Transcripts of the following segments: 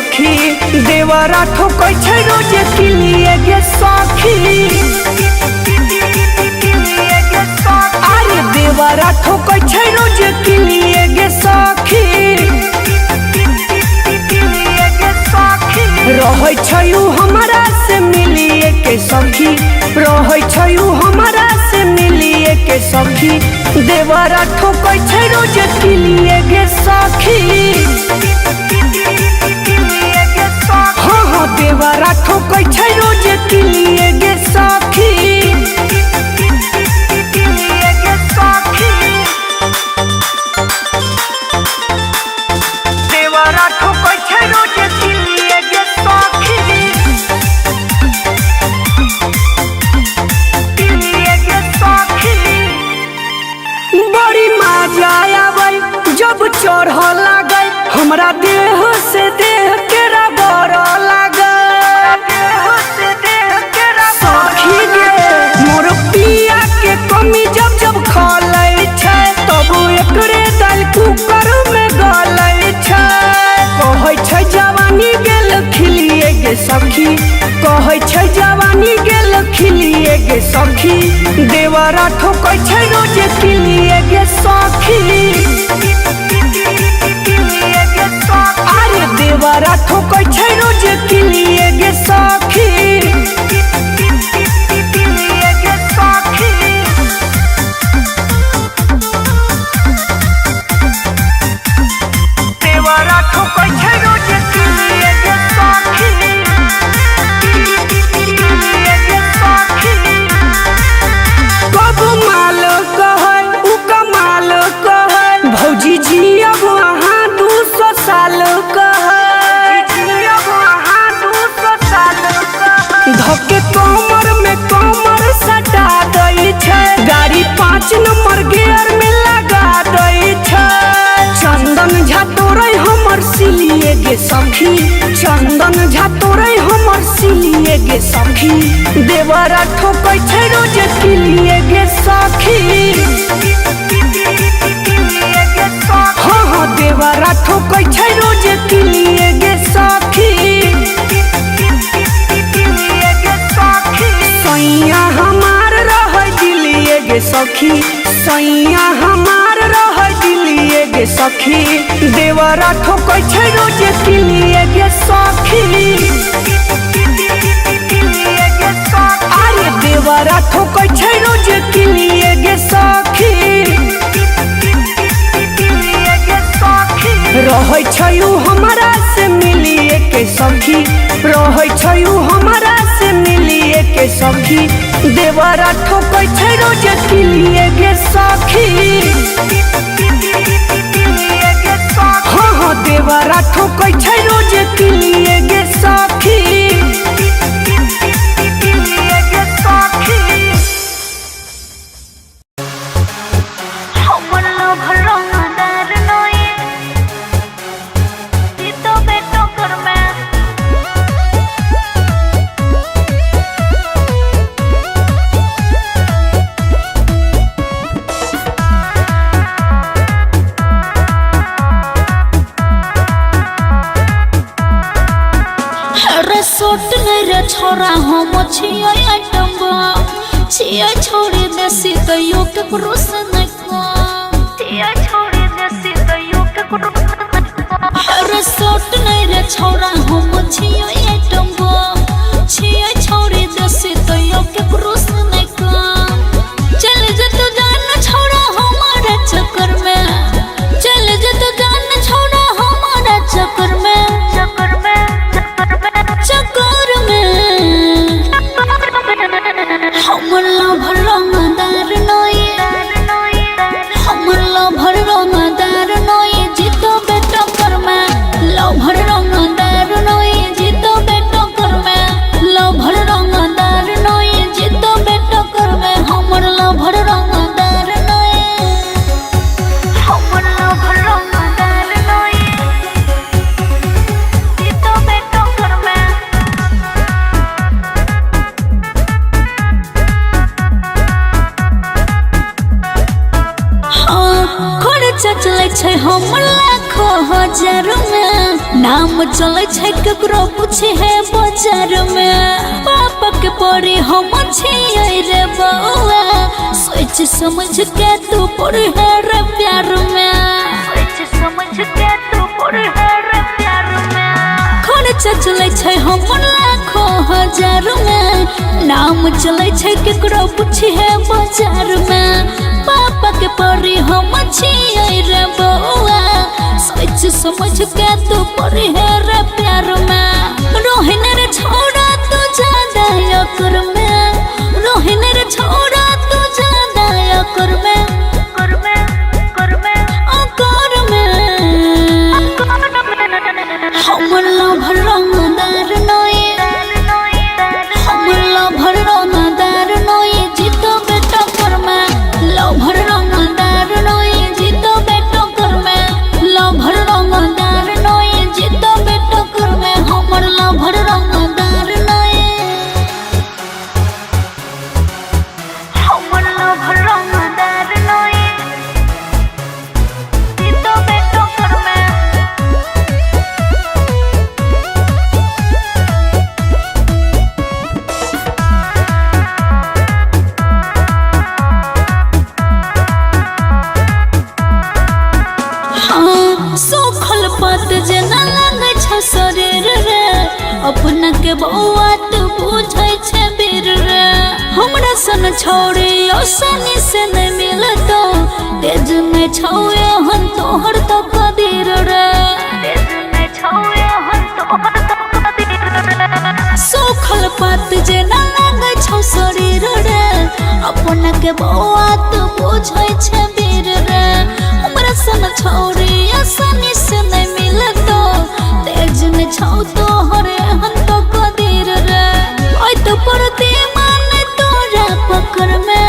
सखी देवरा ठोकै छै रोज किलिए गे सखी। अरे देवरा ठोकै छै रोज किलिए गे सखी। रहै छै उ हमरा से मिलिए के सखी, रहै छै उ हमरा से मिलिए के सखी देवरा ठोकै छै रोज किलिए गे सखी। हाँ हाँ देवरा ठोकै छै रोज किलिए गे सखी। देवरा ठोकै छै रोज किलिए गे सखी। किलिए गे सखी बड़ी मजा आबै जब चढ़ लागै हमरा देह से देह के रगड़ लागै। सखी गे मोर पिया के कमी जब जब खलै छै तब एकरे दाल कुकर में गलै छै। कहै छै जवानी गेल खिलिए गे सखी, कहै छै जवानी गेल खिलिए गे सखी देवरा ठोकै छै रोज किलिए गे सखी। अरे देवरा ठोकै छै रोज किलिए गे सखी। देवरा ठोकै छै रोज किलिए गे सखी। कब माल कहै उ कमाल कहै भौजी जी अब अहाँ 200 साल कहै। धके कमर में कमर सटा दै छै, गाड़ी 5 नंबर गियर में लगा दै छै। चंदन झा तोरै हमर सिलिए गे सखी, चंदन झा तोरै हमर सिलिए गे सखी देवरा ठोकै छै रोज किलिए गे सखी। हाँ हाँ देवरा ठोकै छै रोज किलिए गे सखी। सैया हमार रहै दिलिए गे सखी, सैया हमार रहै दिलिए गे सखी देवरा ठोकै छै रोज किलिए गे सखी। अरे देवरा ठोकै छै रोज किलिए गे सखी। रहै छै उ हमरा से मिलिए के सखी, रहै छै उ हमरा से मिलिए के सखी देवरा ठोकै छै रोज किलिए गे सखी। हाँ हाँ देवरा ठोकै छै रोज किलिए गे सखी। सोट नहीं रे छोरा हम छियै आइटम छियै छोड़ी देसी कहियो केकरो से नहीं कम, छियै छोड़ी देसी कहियो केकरो से नहीं कम। रे सोट नहीं रे छोरा हम छियै आइटम छियै छोड़ी देसी कहियो केकरो से नहीं कम। चल जतो जान छोरा हमारे चक्कर में, चल जतो जान छोरा हमारे चक्कर में, चक्कर में चक्कर में हमला भरंगदार नोई, हमला भरंगदार नोई जीतो बेटा कर में लो भरंगदार नोई जीतो नाम चले छे केकरो पूछे है बाजार में पापा के पड़ी हम छिए रे बउआ सोच समझ के तू पड़ी है रे प्यार में सोच समझ के तू पड़ी है रे प्यार में खर्चा चले छे हम लाखों हजार में नाम चले छे केकरो पूछे है बाजार में पापा के पड़ी हम छिए रे बउआ सोच समझ के तू पड़ी है रे प्यार में रोहिन रे छोड़ा तू ज्यादा कर में रोहिन रे छोड़ा तू ज्यादा कर में कर में कर में कर में हमर लभर रंगदार नोए हमर लभर रंगदार नोए जीतो बेटा कर में लभर रंगदार नोए जीतो बेटा कर में लभर रंगदार नोए जीतो बेटा कर में हमर लभर रंगदार नोए हमर लभर रंगदार नोए जीतो बेटा कर में सोखल पात जेना लागे छ शरीर रे अपना के बउआ तू बुझै छै बीर रे हमरा सन छोड़े आसानी से नहीं मिलतो तेज में छौए हन तोहर तो कदीर रे तेज में छौए हन तोहर तो कदीर रे सोखल पात जेना लागे छ शरीर रे अपना के बउआ तू बुझै छै बीर रे हमरा सन छोड़े आसानी से नहीं मिलतो तेज में छौ तो हरे हन तो कदीर रे ओय तो परती माने तोरा पकड़ में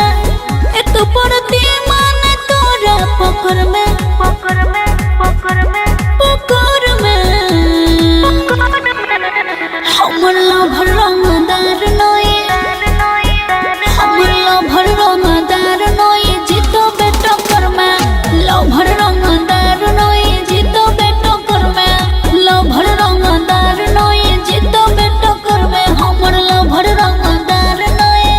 ए तो परती माने तोरा पकड़ में पकड़ में पकड़ में पकड़ में हमर लभर रंगदार नोए हमर लभर रंगदार नोए जीतो बेटा कर में लभर रंगदार नोए जीतो बेटा कर में लभर रंगदार नोए जीतो बेटा कर में हमर लभर रंगदार नोए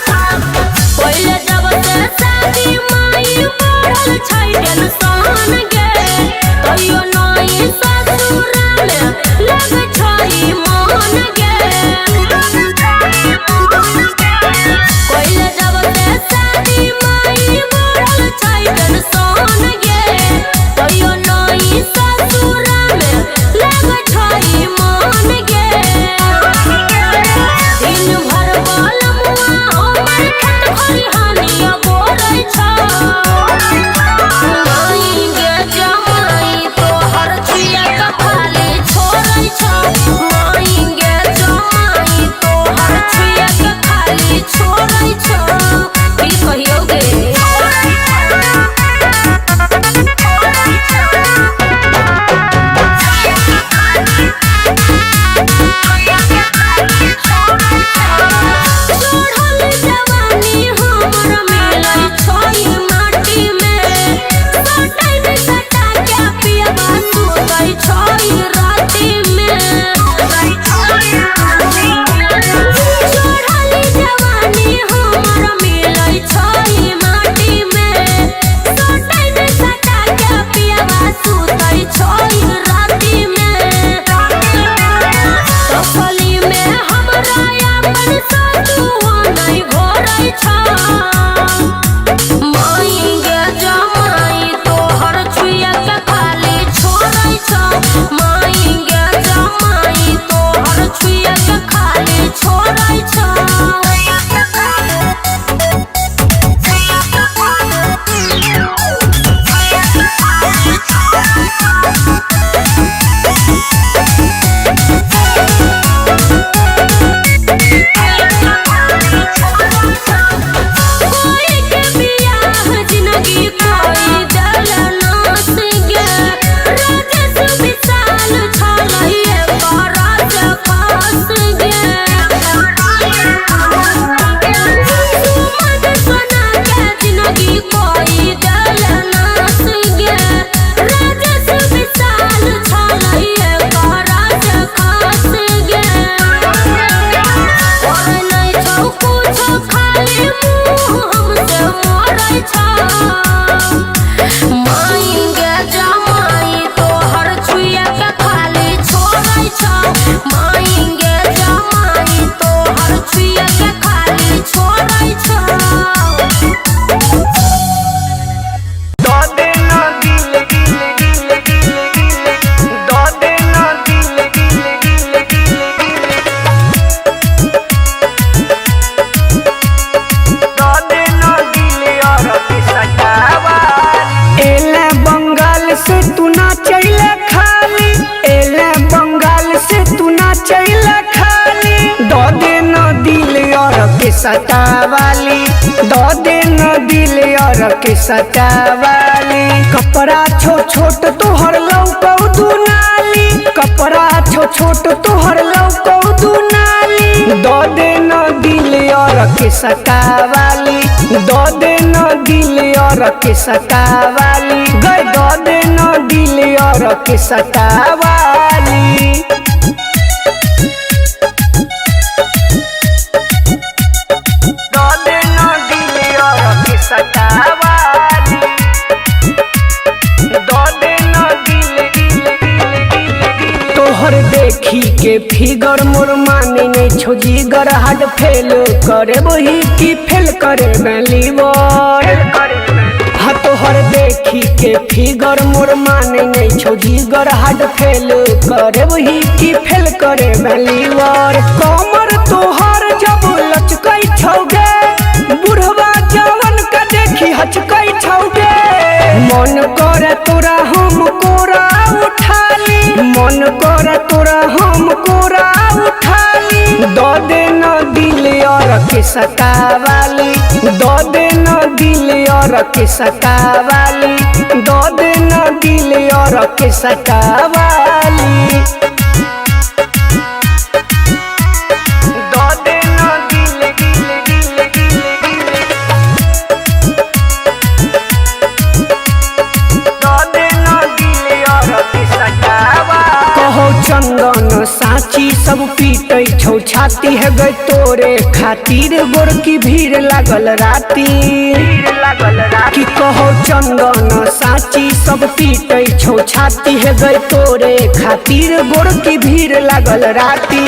पहिले जब से शादी माई पड़ल छै टेंशन गे तइयो नई ससुराल लग छै मन गे पहिले जब से शादी माई पड़ल छै टेंशन गे तइयो नई ससुराल लग छै मन गे दिन भर बाल मुआ हमर खेत खलिहानिया गोरै छ माई गे जमाई तोहर छुइया के खाली छोड़ै छ माई गे जमाई तोहर छुइया के खाली छोड़ै छ की कहियो गे चढ़ल जवानी हमर मिलै छै माटी में सटै में सटा के पियबा सुतै छै राति में चढ़ल जवानी हमर मिलै छै माटी में सटै में सटा के पियबा सुतै छै राति में तसली में हमरा अपन सतुआ नहीं घोरै छ माई गे जमाई तोहर छुइया के खाली छोड़ै छ माई गे जमाई तोहर छुइया के खाली छोड़ै छ कोई तू ना चैला खाली, एले बंगाल से तू ना चैला खाली। दो दे न दिल और के सटावाली, दो दे न दिल और के सटावाली। कपड़ा छोट छोट तोहर लौकौ दुनाली, कपड़ा छोट छोट तोहर लौकौ दुनाली। दो दे न दिल और के सटावाली, दो दे न दिल और के सटावाली। गए दो दे न दिल और के सटावाली। तोहर देखी के फिगर मोर माने नहीं छोजी गर हाड फेल करे वही की फेल करे मैं लीवर। हाँ तोहर देखी के फिगर मोर माने नहीं छोजी गर हाड फेल करे वही की फेल करे मैं लीवर। कमर तोहर जब लचकई छौगे, बुढ़वा जवन का देखी हचकई छौगे। मन करे तोरा हम कोरा उठाली, मन करे तोरा हम कोरा उठाली। दो दे न दिल और के सटावाली, दो दे न दिल और के सटावाली, दो दे न दिल और के सटावाली। चंदन साची सब पीटे छौ छाती है गए तोरे खातिर गोर की भीड़ लागल राती। कि कहो चंदन साची सब पीटे छौ छाती है गए तोरे खातिर गोर की भीड़ लागल राती।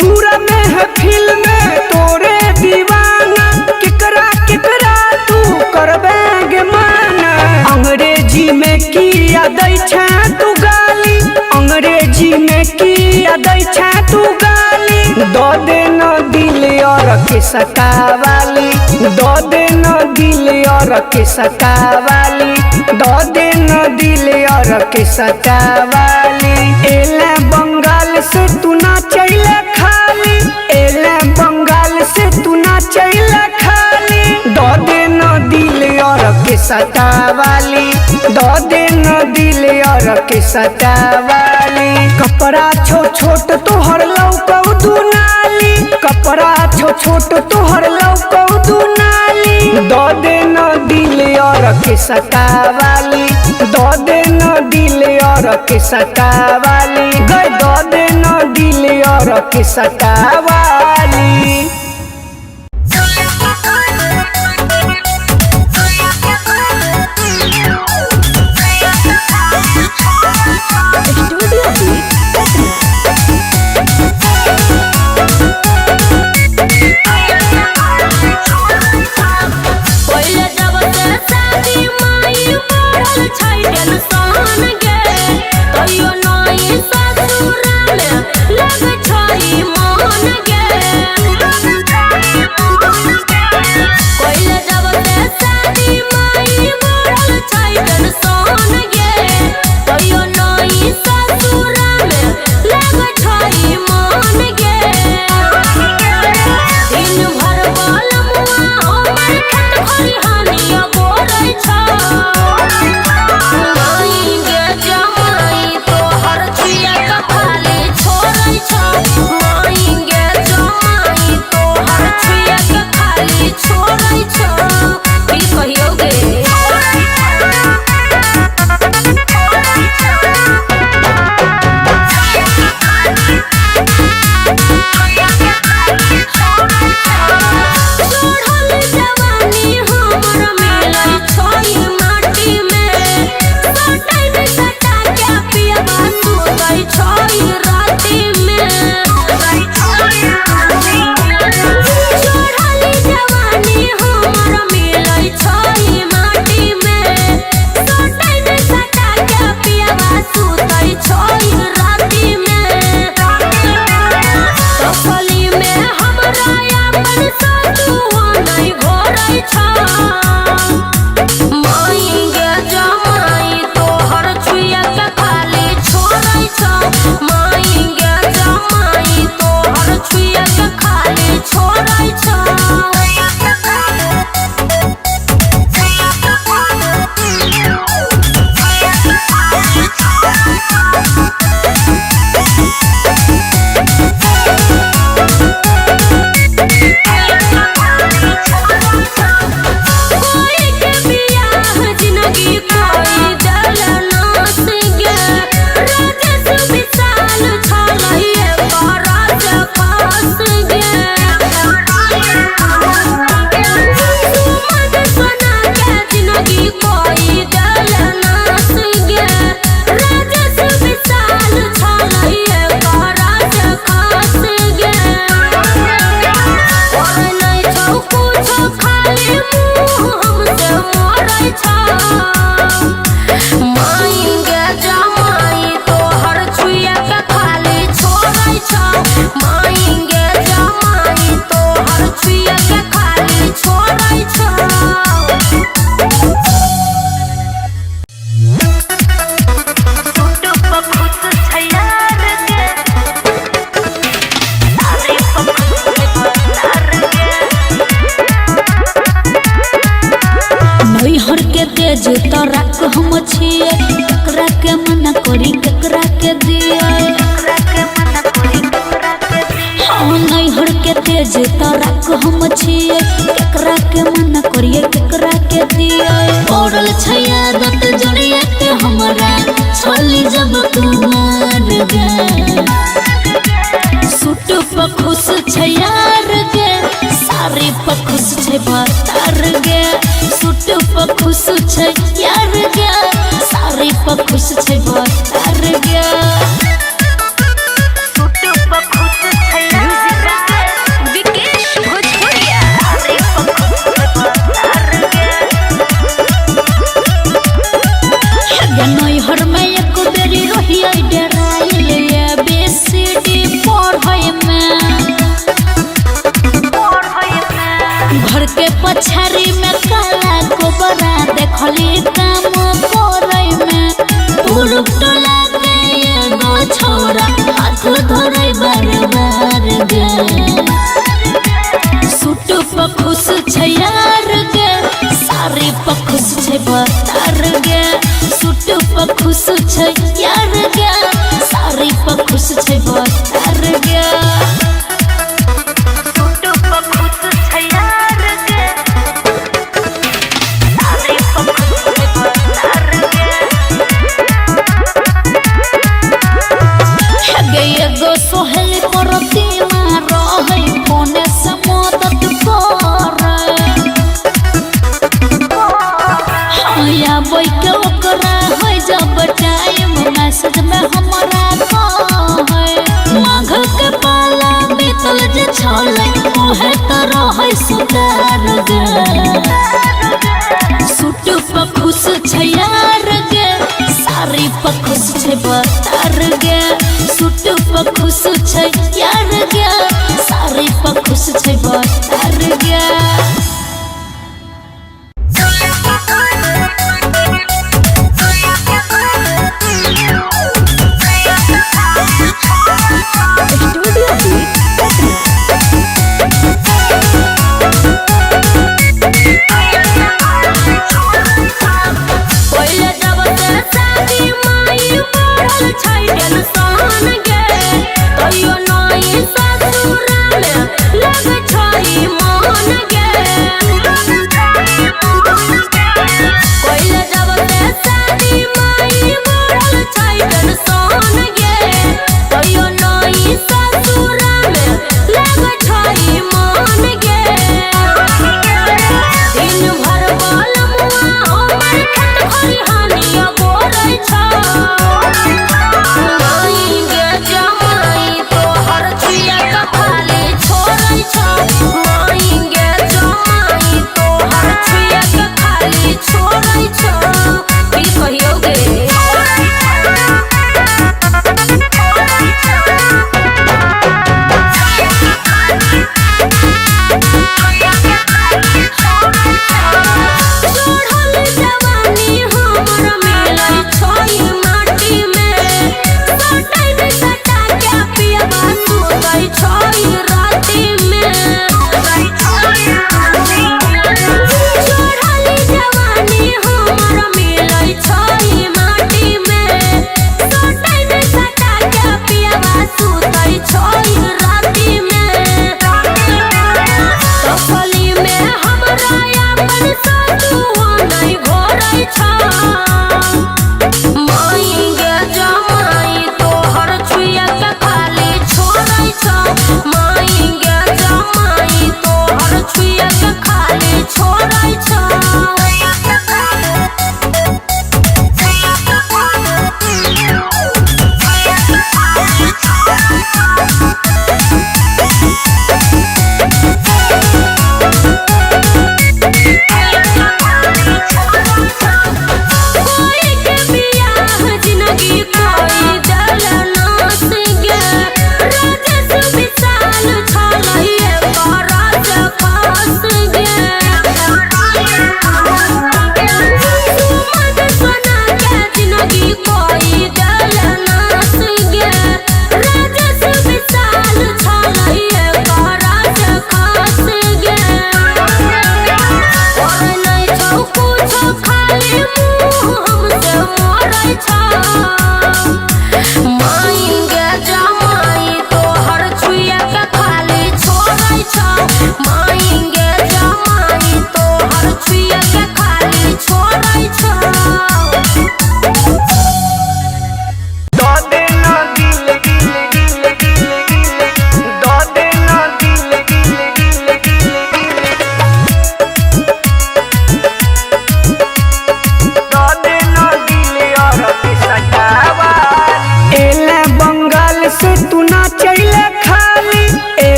पूरा में है फिल्म में तोरे दीवाना, केकरा केकरा तू करबे माना। अंग्रेजी में किया दै छे तू गाली, अंग्रेजी में किया दै छे तू गाली। दो दे न दिल और के सटावाली, दो दे न दिल और के सटावाली, दो दे न दिल और के सटावाली। एले बंगाल से तू ना चैला खाली, एले बंगाल से तू ना चैला खाली। दो दे न दिल और के सटावाली, दो दे न दिल और के सटावाली। कपड़ा छोट छोट तोहर लौकौ दुनाली, कपड़ा छोट छोट तोहर लौकौ दुनाली। दो दे न दिल और के सटावाली, दो दे न दिल और के सटावाली। गए दो दे न दिल और के सटावाली। लग छई मन गे। करी केकरा के दिया हाँ नैहर के तेज तारा को हम छिए केकरा के मन करिए केकरा के दिया पड़ल छैया दत जड़िया के हमरा छली जब कुमार गे सूट पर खुश छैयार गे साड़ी पर खुश छै बतार गे सूट पर खुश छै यार गे साड़ी पर खुश छै बतार गे नैहर में एक बेरी रहिए डराइल बेसीडी पढ़े में घर के पछाड़ी में काला गोबरा देखली काम करे में पुरुष टोला के एगो छोरा हाथ धरे बार बार गे सूट पर खुश छै यार गे साड़ी पर खुश छै बतार गे सूट पर खुश छै यार गे साड़ी पर खुश छै बतार गे एगो सोहेल परती रहे फोने से मदद करे बैके ओकरा है जब टाइम मैसेज में हमारा कहे माघ के पाला बीतल जे छले ओहे तरह है सुधार गे सूट पर खुश छै यार गे साड़ी पर खुश छै बतार गे सूट पर खुश छै यार गे साड़ी पर खुश छै बतार गे ससुराल लग छई मन गे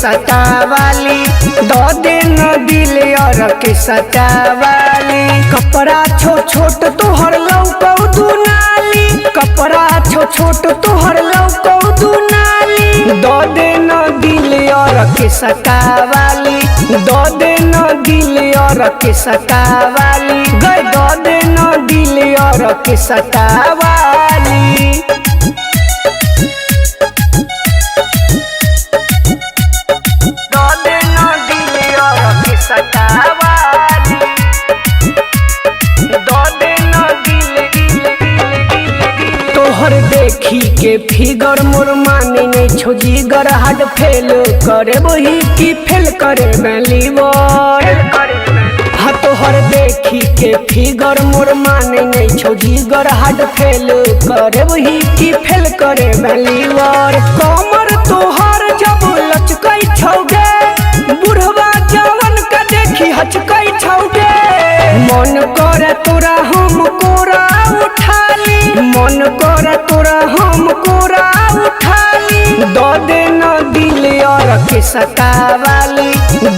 सटावाली दो दिन दिल और के सटावाली कपड़ा छोट तोहर लौकौ दुनाली कपड़ा छोट तोहर लौकौ दुनाली दो दिन दिल और के सटावाली दो दिन दिल और के सटावाली गए दो दिन दिल और के सटावाली तोहर देखी के फिगर मोर माने नहीं छोजीगर हार्ट फेल करे वही की फेल करे मैं लीवर हाँ तोहर देखी के फिगर मोर माने नहीं छोजीगर हार्ट फेल करे वही की फेल करे मैं लीवर कमर तोहर जब लचकई छौगे बुढ़वा जवन का देखी हचकई छौगे मन करे तोरा हम कोरा उठाली मन करे तोरा हम कोरा उठाली दो दिन दिल और के सटावाली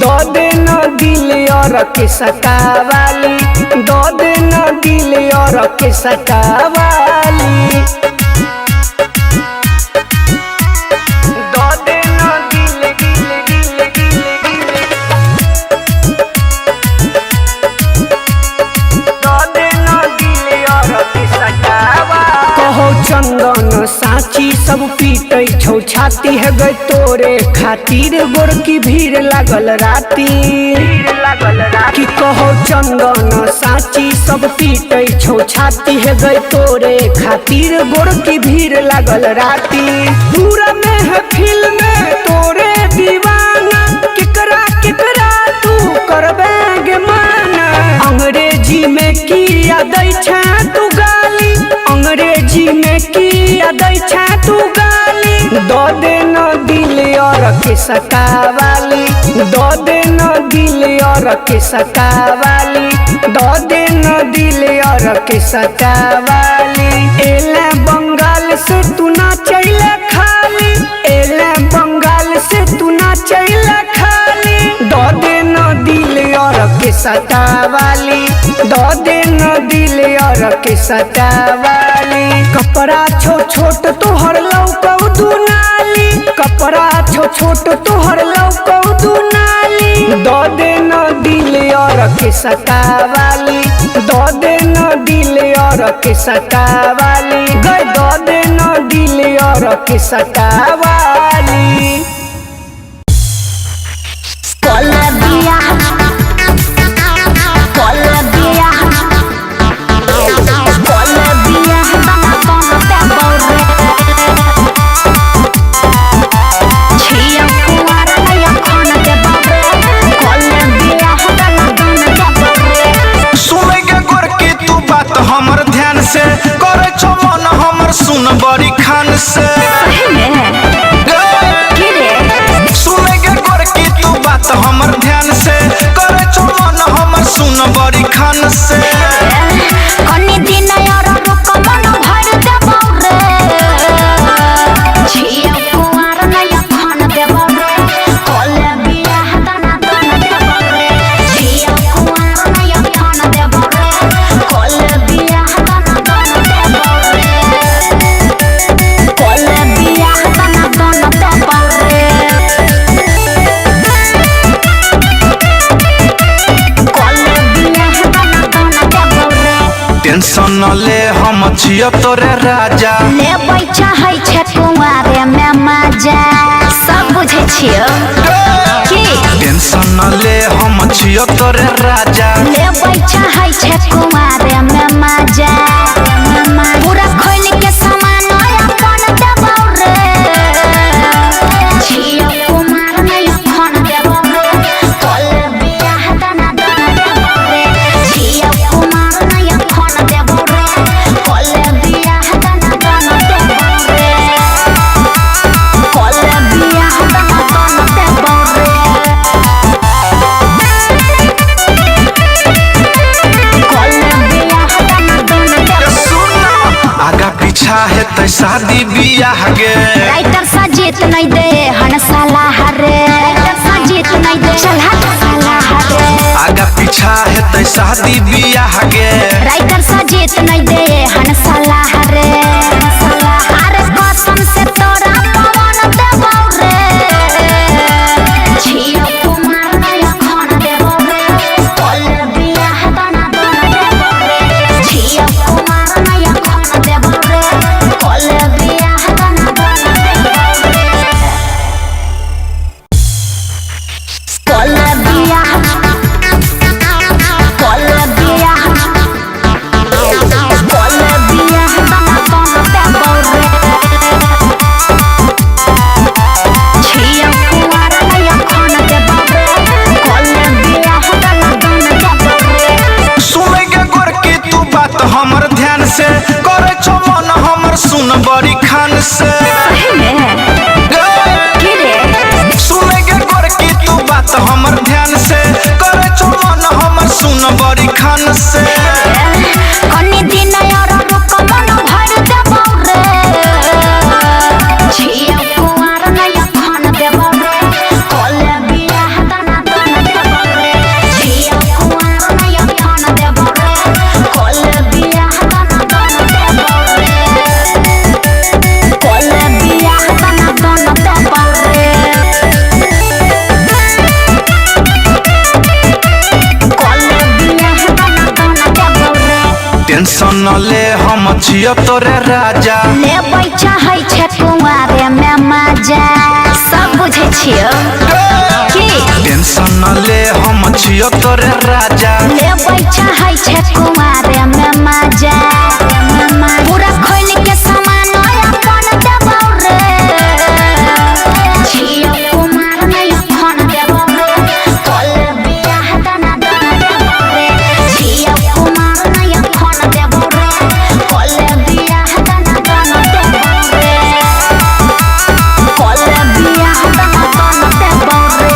दो दिन दिल और के सटावाली दो दिन दिल और के सटावाली चंदन साची सब पीटे छौ छाती है गए तोरे खातिर गोर की भीड़ लागल राती कि कहो चंदन साची सब पीटे छौ छाती है गए तोरे खातिर गोर की भीड़ लागल राती पूरा में है फिल्म में तोरे दीवाना किकरा किकरा तू करबेगे माना अंग्रेजी में किया दै छा तू गाली अंग्रेजी में किया दै छा तू गाली दो दिन दिल और के सटावाली दो दिन दिल और के सटावाली दो दिन दिल और के सटावाली एले बंगाल से तू ना चले खाली एले बंगाल से तू ना चले खाली दो दिन दिल और के सटावाली दो दिन दिल और के सटावाली कपड़ा छोट तोहर लौकौ दुनाली कपड़ा छोट तोहर लौकौ दुनाली दो दिन दिल और के सटावाली दो दिन दिल और के सटावाली गए दो दिन दिल और के सटावाली हमर ध्यान से करे छो मन हमर सुन बड़ी खान से सुने के कर की तू बात हमर ध्यान से करे छो मन हमर सुन बड़ी खान से कनी दिन यार रुक मन भर देबौ रे छिया कुआर नया खान देबौ रे कोले बियाह दाना दाना देबौ रे छिया कुआर नया खान देबौ रे कोले बियाह दाना दाना देबौ रे कोले बियाह दाना दाना देबौ रे कोले बियाह दाना दाना देबौ रे टेंशन न ले हम छियो तोरे राजा ले बैठा है छे कुआरे में मजा सब बुझे छियो की टेंशन न ले हम छियो तोरे राजा ले बैठा है छे कुआरे में मजा पूरा खोल के सामान अपन देबौ रे छियो कुमार नहीं फोन देबौ रे कोले बियाह दाना दाना देबौ रे छियो कुमार नहीं फोन देबौ रे कोले बियाह दाना दाना देबौ रे कोले बियाह दाना दाना देबौ रे कोले बियाह दाना दाना देबौ आगा पीछा है तै शादी बियाह गे राइटर सजीत नहीं दे हन साला हरे चल हट साला हरे आगा पीछा हेतै शादी बियाह गे राइटर सजीत नहीं दे हन साला हरे अरे कसम से तोरा पवन देबौ रे छियो कुमार नया खान देबौ रे कोल बियाह दाना दाना देबौ रे छियो कुमार नया खान देबौ रे कोल बियाह दाना दाना देबौ रे कोल बियाह हमर ध्यान से करे छो मन हमर सुन बड़ी खान से सुने के गोर की तू बात हमर ध्यान से करे छो मन हमर सुन बड़ी खान से कनी दिन यार रुक मन भर देबौ रे छियो कुमार नया खान देबौ रे कोले बियाह दाना दाना देबौ रे छियो कुमार नया खान देबौ रे कोले बियाह दाना दाना देबौ रे कोले बियाह दाना दाना देबौ रे कोले बियाह दाना दाना देबौ रे टेंशन न ले हम छियो तोरे राजा लेबै चाहै छै कुंवारे में मजा सब बुझै छियो की टेंशन न ले हम छियो तोरे राजा लेबै चाहै छै कुंवारे में मजा पूरा खोल के सामान अपन देबौ रे छियो कुमार नया खान देबौ रे कोल बियाह दाना दाना देबौ रे छियो कुमार नया खान देबौ रे कोल बियाह दाना दाना देबौ रे कोल बियाह दाना दाना देबौ रे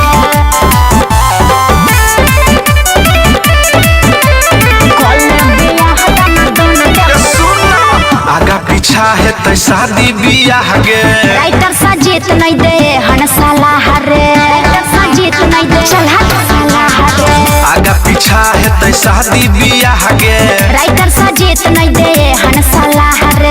कोल बियाह दाना दाना देबौ आगा पीछा हेतै शादी बियाह गे राइटर सजीत नहीं दे हन साला हरे राइटर सजीत नहीं दे चल हट साला हरे आगा पीछा हेतै शादी बियाह गे राइटर सजीत नहीं दे हन साला हरे